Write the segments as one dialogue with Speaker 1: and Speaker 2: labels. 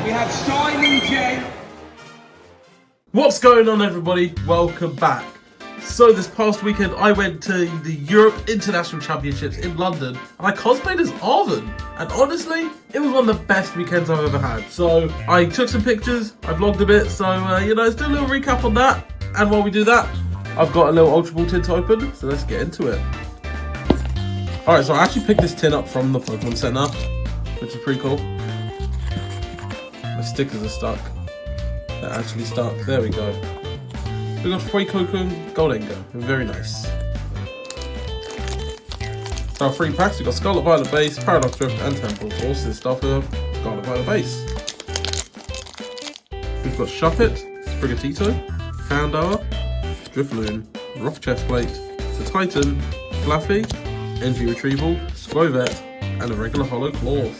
Speaker 1: we have Shining J.
Speaker 2: What's going on, everybody? Welcome back. So this past weekend I went to the Europe International Championships in London and I cosplayed as Arven, and honestly it was one of the best weekends I've ever had. So I took some pictures, I vlogged a bit, so let's do a little recap on that. And while we do that, I've got a little Ultra Ball tin to open, so let's get into it. Alright, so I actually picked this tin up from the Pokemon Center, which is pretty cool. My stickers are stuck. They're actually stuck. There we go. We got Fuecoco Goldengo. Very nice. So our 3 packs, we got Scarlet Violet Base, Paradox Drift, and Temple Force. This stuff with Scarlet Violet Base. We've got Shuffit, Sprigatito, Houndour, Drifloon, Rock Chestplate, Titan, Fluffy, Energy Retrieval, Squovet, and a regular Hollow Claws.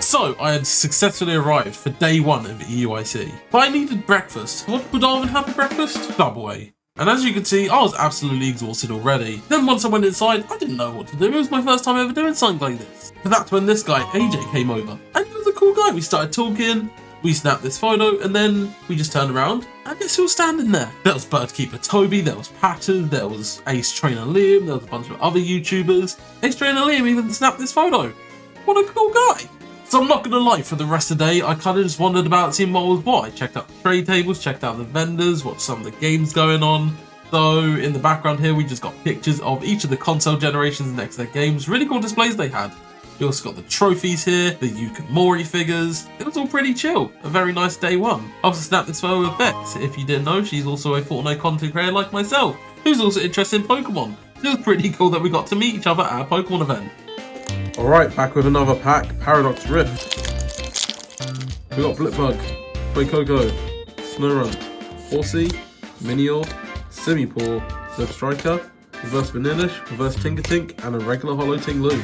Speaker 2: So, I had successfully arrived for day 1 of EUIC. But I needed breakfast. What would Arven have for breakfast? Subway. And as you can see, I was absolutely exhausted already. Then once I went inside, I didn't know what to do. It was my first time ever doing something like this. But that's when this guy, AJ, came over. And he was a cool guy. We started talking, we snapped this photo, and then we just turned around. And guess who was standing there? There was Birdkeeper Toby, there was Patton, there was Ace Trainer Liam, there was a bunch of other YouTubers. Ace Trainer Liam even snapped this photo. What a cool guy. So I'm not going to lie, for the rest of the day, I kind of just wandered about seeing what was what. I checked out the trade tables, checked out the vendors, watched some of the games going on. So in the background here, we just got pictures of each of the console generations next to their games. Really cool displays they had. We also got the trophies here, the Yukimori figures. It was all pretty chill. A very nice day 1. I also snapped this photo with Bex. If you didn't know, she's also a Fortnite content creator like myself, who's also interested in Pokemon. It was pretty cool that we got to meet each other at a Pokemon event. Alright, back with another pack, Paradox Rift. We got Blipbug, Fuecoco, Snorunt, Horsey, Minior, Simipour, Zebstrika, Reverse Vanillish, Reverse Tinkertink, and a regular Hollow Tinglu.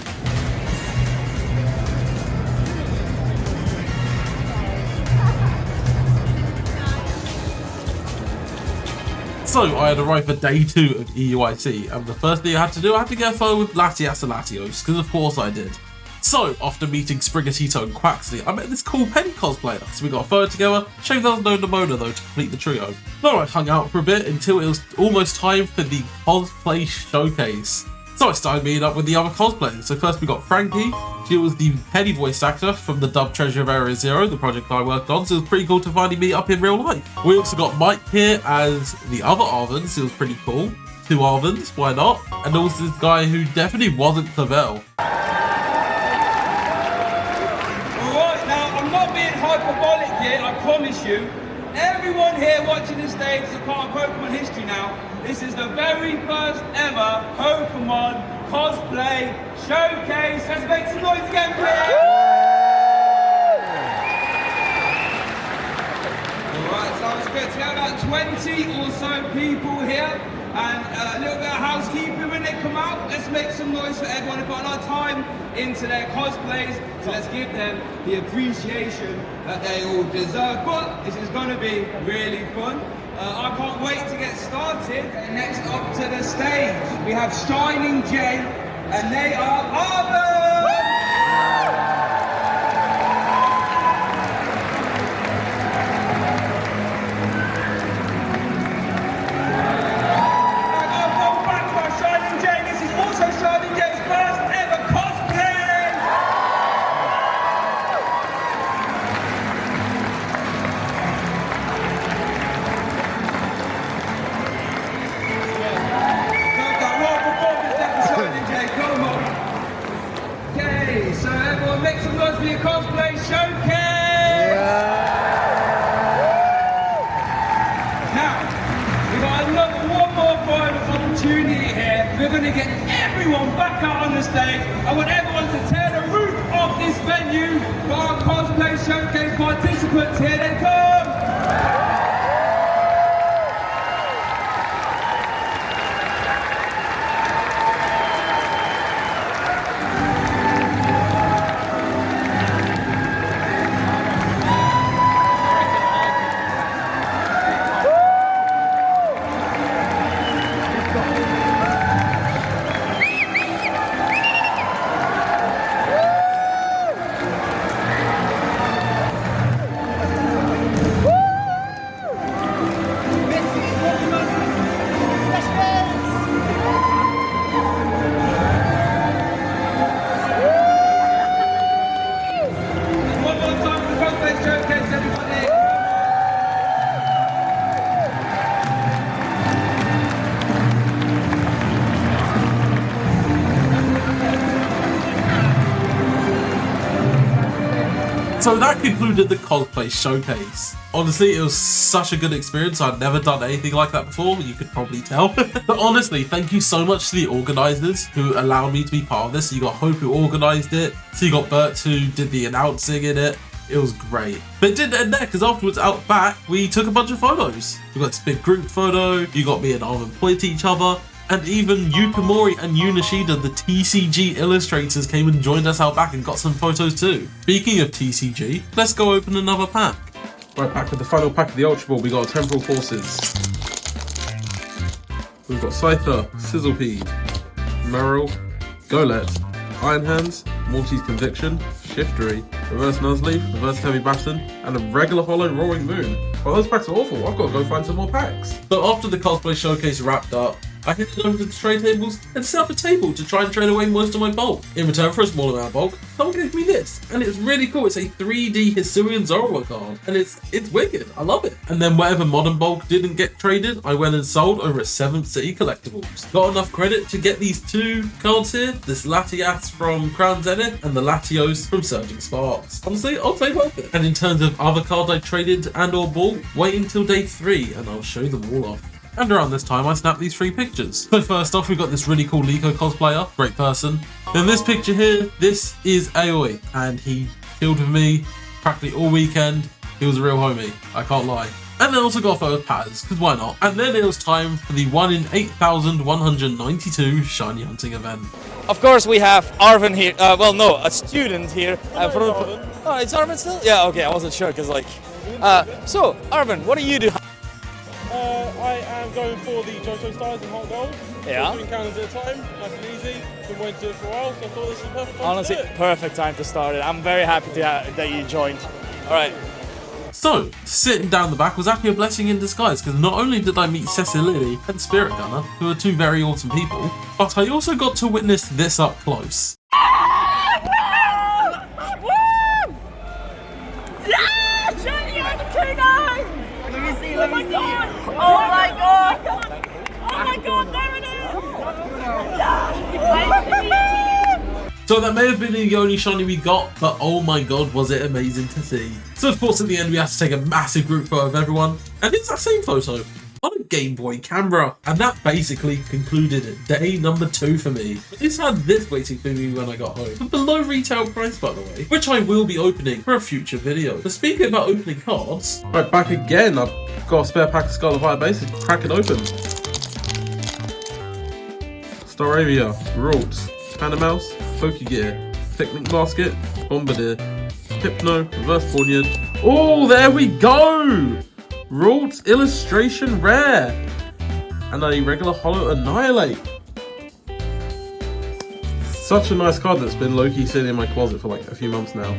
Speaker 2: So I had arrived for day 2 of EUIC, and the first thing I had to do, I had to get a photo with Latias and Latios, because of course I did. So after meeting Sprigatito and Quaxley, I met this cool Penny cosplayer, so we got a photo together. Shame there was no Nemona though to complete the trio. So I hung out for a bit until it was almost time for the Cosplay Showcase. So I started meeting up with the other cosplayers. So first we got Frankie. She was the Penny voice actor from the Dub Treasure of Area Zero, the project I worked on, so it was pretty cool to finally meet up in real life. We also got Mike here as the other Arvens, so it was pretty cool. 2 Arvens, why not? And also this guy who definitely wasn't Clavel.
Speaker 1: Alright, now I'm not being hyperbolic here, I promise you. Everyone here watching this stage is a part of Pokemon history now. This is the very first ever Pokemon Cosplay Showcase. Let's make some noise again, please! Alright, so I expect to have about 20 or so people here. And a little bit of housekeeping when they come out. Let's make some noise for everyone who put a lot of time into their cosplays. So let's give them the appreciation that they all deserve. But this is going to be really fun. I can't wait to get started. Next up to the stage, we have Shining J, and they are Arven! Make some noise for your Cosplay Showcase! Now, we've got one more final opportunity here. We're going to get everyone back out on the stage. I want everyone to tear the roof off this venue for our Cosplay Showcase participants. Here they come!
Speaker 2: So that concluded the Cosplay Showcase. Honestly, it was such a good experience. I'd never done anything like that before, you could probably tell. But honestly, thank you so much to the organisers who allowed me to be part of this. So you got Hope who organised it, so you got Bert who did the announcing in it. It was great. But it didn't end there, because afterwards out back, we took a bunch of photos. We got this big group photo, you got me and Arven pointing each other, and even Yukimori and Yunishida, the TCG illustrators, came and joined us out back and got some photos too. Speaking of TCG, let's go open another pack. Right, back with the final pack of the Ultra Ball, we got Temporal Forces. We've got Scyther, Sizzlepede, Meryl, Golett, Iron Hands, Morty's Conviction, Shiftery, Reverse Nuzleaf, Reverse Heavy Baton, and a regular Hollow Roaring Moon. Well, those packs are awful. I've got to go find some more packs. So after the Cosplay Showcase wrapped up, I headed over to the trade tables and set up a table to try and trade away most of my bulk. In return for a small amount of bulk, someone gave me this, and it's really cool. It's a 3D Hisuian Zorua card, and it's wicked. I love it. And then whatever modern bulk didn't get traded, I went and sold over at 7th City Collectibles. Got enough credit to get these two cards here, this Latias from Crown Zenith and the Latios from Surging Sparks. Honestly, I'll say worth it. And in terms of other cards I traded and or bought, wait until day 3 and I'll show them all off. And around this time, I snapped these 3 pictures. So first off, we got this really cool Liko cosplayer, great person. Then this picture here, this is Aoi, and he chilled with me practically all weekend. He was a real homie, I can't lie. And then also got a photo of Paz, because why not? And then it was time for the 1 in 8,192 shiny hunting event.
Speaker 3: Of course, we have Arven here. Well, no, a student here. Oh, it's Arven still? Yeah, okay, I wasn't sure, because like... so, Arven, what do you do?
Speaker 4: I am going for the JoJo Stars in Hot Gold.
Speaker 3: Yeah.
Speaker 4: 2 encounters at a time, nice and easy. Been waiting to do it for a while, so I thought this was the perfect time
Speaker 3: Honestly,
Speaker 4: to do it.
Speaker 3: perfect time to start it. I'm very happy that you joined. All right.
Speaker 2: So, sitting down the back was actually a blessing in disguise, because not only did I meet Cecily and Spirit Gunner, who are 2 very awesome people, but I also got to witness this up close.
Speaker 5: Let me see. Oh my god! Oh my god, there it is!
Speaker 2: So that may have been the only shiny we got, but oh my god, was it amazing to see. So of course at the end we had to take a massive group photo of everyone, and it's that same photo on a Game Boy camera. And that basically concluded day number 2 for me. At least I had this waiting for me when I got home. But below retail price, by the way, which I will be opening for a future video. But speaking about opening cards, right, back again, I've got a spare pack of Scarlet Fire Bases, crack it open. Staravia, Rorts, Panamouse, Pokegear, Picnic Basket, Bombardier, Hypno, Reverse Pawniard. Oh, there we go! Rorts Illustration Rare! And a regular Hollow Annihilate. Such a nice card that's been low-key sitting in my closet for like a few months now.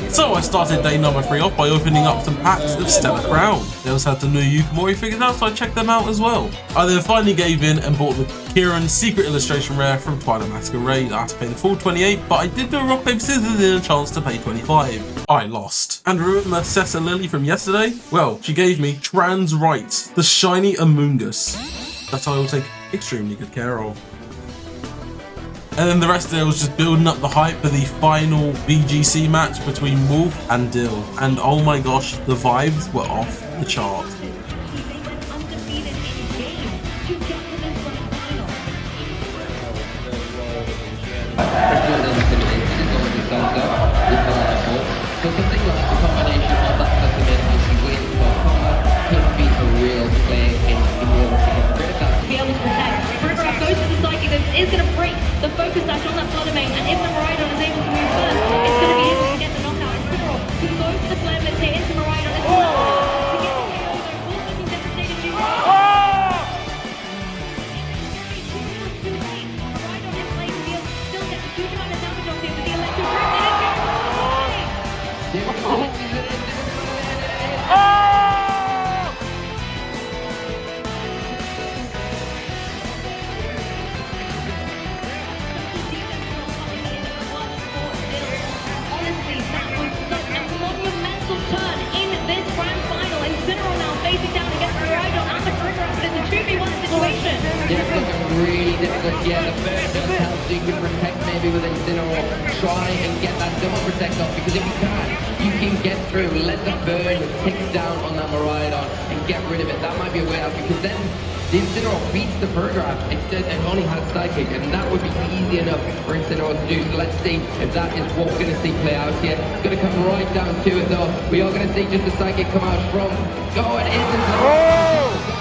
Speaker 2: So I started day number 3 off by opening up some packs of Stellar Crown. They also had the new Yukimori figures out, so I checked them out as well. I then finally gave in and bought the Kieran Secret Illustration Rare from Twilight Masquerade. I had to pay the full 28, but I did do a rock, paper, scissors in a chance to pay 25. I lost. And remember Cessa Lily from yesterday? Well, she gave me Trans Rights, the shiny Amoongus. That I will take extremely good care of. And then the rest of it was just building up the hype for the final VGC match between Wolf and Dill. And oh my gosh, the vibes were off the chart.
Speaker 6: Is going to break the focus dash on that flood domain, and if the Miraidon is able to move first, it's going to be able to get the knockout. And River can go for the flare, but hit into Miraidon as well. To get the KO, though, Wolf looking devastated.
Speaker 7: Yeah, the burn does help, so you can protect maybe with Incineroar. Try and get that double protect off, because if you can get through, let the burn tick down on that Miraidon and get rid of it. That might be a way out, because then the Incineroar beats the Pergraph instead and only has Psychic, and that would be easy enough for Incineroar to do. So let's see if that is what we're going to see play out here. It's going to come right down to it though. We are going to see just the Psychic come out from... Oh, it is Incineroar!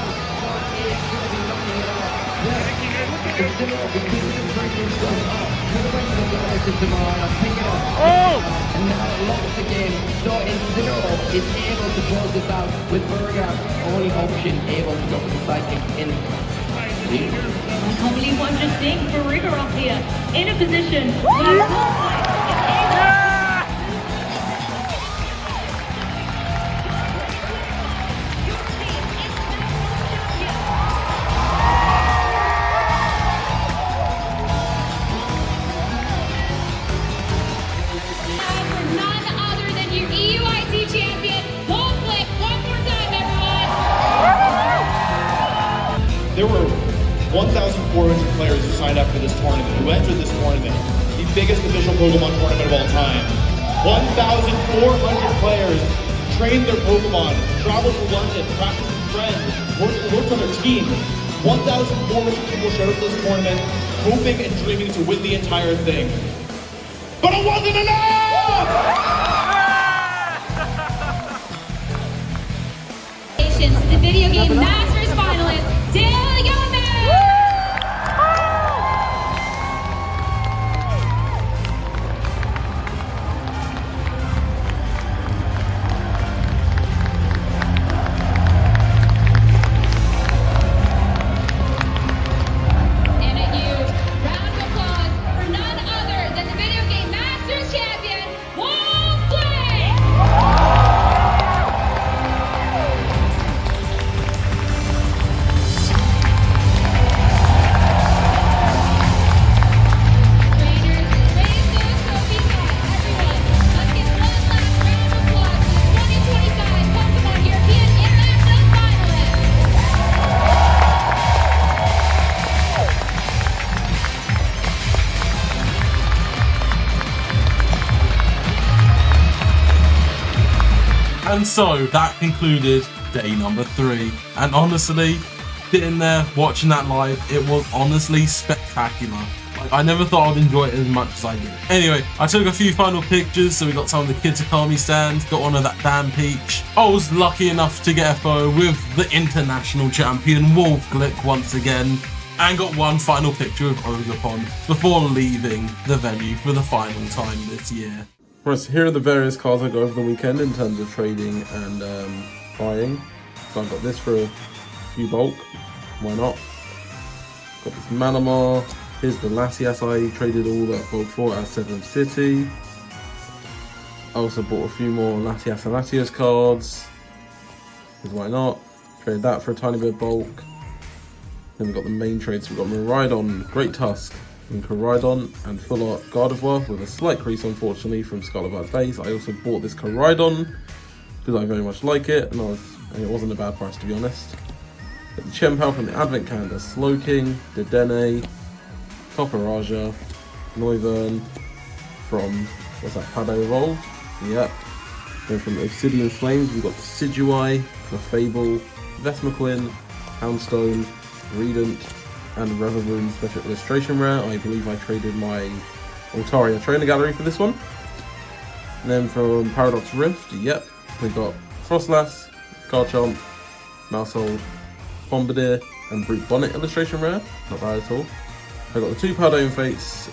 Speaker 7: And now it locks the game. So Incineroar is able to close this out with Pergraph's only option able to go for the Psychic in.
Speaker 6: I can't believe what I'm just seeing for Rigoroth here. In a position where none other than your EUIC champion, Cosplayed. One more time, everyone.
Speaker 8: There were 1,400 players who signed up for this tournament, who entered this tournament, the biggest official Pokemon tournament of all time. 1,400 players trained their Pokemon, traveled to London, practiced with friends, worked on their team. 1,400 people showed up to this tournament, hoping and dreaming to win the entire thing. But it wasn't enough!
Speaker 6: The video game Masters finalist, Dale Gomez! And a huge round of applause for none other than the video game Masters champion, Cosplayed!
Speaker 2: And so that concluded day number 3. And honestly, sitting there watching that live, it was honestly spectacular. Like, I never thought I'd enjoy it as much as I did. Anyway, I took a few final pictures, so we got some of the Kitakami stands, got one of that damn Peach. I was lucky enough to get a photo with the international champion Wolfglick once again, and got one final picture of Ogerpon before leaving the venue for the final time this year. Right, so here are the various cards I got over the weekend in terms of trading and buying. So I got this for a few bulk, why not? Got this Manamar, here's the Latias I traded all that bulk for at 7 City. I also bought a few more Latias and Latios cards, because why not? Traded that for a tiny bit of bulk. Then we got the main trades, so we got Miraidon, Great Tusk, and Koraidon, and Full Art Gardevoir with a slight crease unfortunately from Scarlet Bad Base. I also bought this Koraidon because I very much like it, and it wasn't a bad price to be honest. Got the Chempal from the Advent Calendar, Slowking, Dedenne, Copperaja, Noivern from, what's that, Pado Evolved? Yep. Then from the Obsidian Flames we've got the Decidueye, Clefable, Vesmaquin, Houndstone, Redent, and Reverboon Special Illustration Rare. I believe I traded my Altaria Trainer Gallery for this one. And then from Paradox Rift, yep, we got Frostlass, Garchomp, Mousehold, Bombardier, and Brute Bonnet Illustration Rare. Not bad at all. I got the 2 Paldean Fates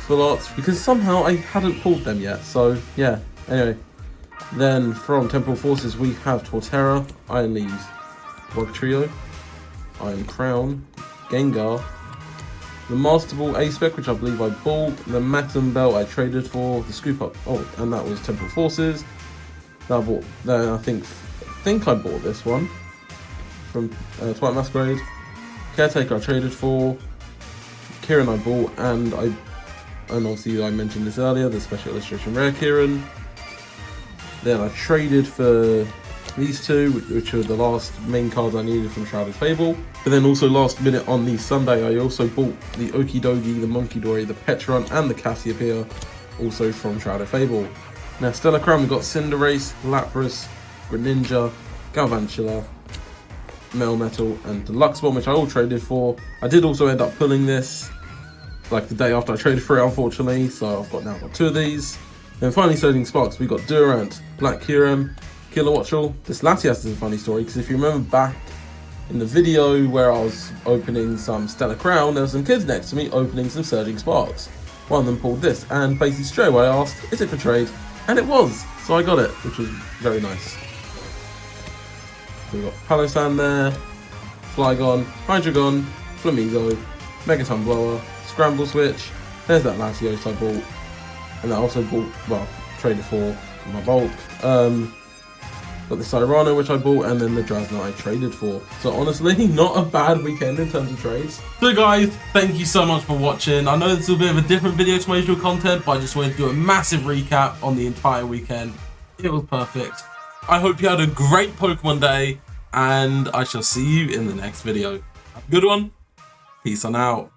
Speaker 2: Full Arts because somehow I hadn't pulled them yet, so yeah. Anyway, then from Temporal Forces we have Torterra, Iron Leaves, Rock Trio, Iron Crown, Gengar, the Master Ball A-Spec, which I believe I bought, the Matum Belt I traded for, the Scoop Up, oh, and that was Temporal Forces. That I bought, then I think I bought this one from Twilight Masquerade. Caretaker I traded for, Kieran I bought, and obviously I mentioned this earlier, the Special Illustration Rare Kieran. Then I traded for these two, which are the last main cards I needed from Shrouded Fable. But then also last minute on the Sunday, I also bought the Okidogi, the Monkey Dory, the Petron, and the Cassiopeia, also from Shrouded Fable. Now, Stellar Crown, we've got Cinderace, Lapras, Greninja, Galvantula, Melmetal, and Deluxe Bomb, which I all traded for. I did also end up pulling this like the day after I traded for it, unfortunately, so I've now got 2 of these. Then finally, Surging Sparks, we got Durant, Black Kyurem, Kilowattrel. This Latias is a funny story, because if you remember back in the video where I was opening some Stellar Crown, there were some kids next to me opening some Surging Sparks. One of them pulled this, and basically straight away I asked, is it for trade? And it was, so I got it, which was very nice. So we got Palossand there, Flygon, Hydreigon, Flamigo, Megaton Blower, Scramble Switch. There's that Latios I bought, and I also bought, well, traded for my bulk. Got the Cyrano, which I bought, and then the Draznite I traded for. So honestly, not a bad weekend in terms of trades. So guys, thank you so much for watching. I know this is a bit of a different video to my usual content, but I just wanted to do a massive recap on the entire weekend. It was perfect. I hope you had a great Pokemon day, and I shall see you in the next video. Have a good one. Peace on out.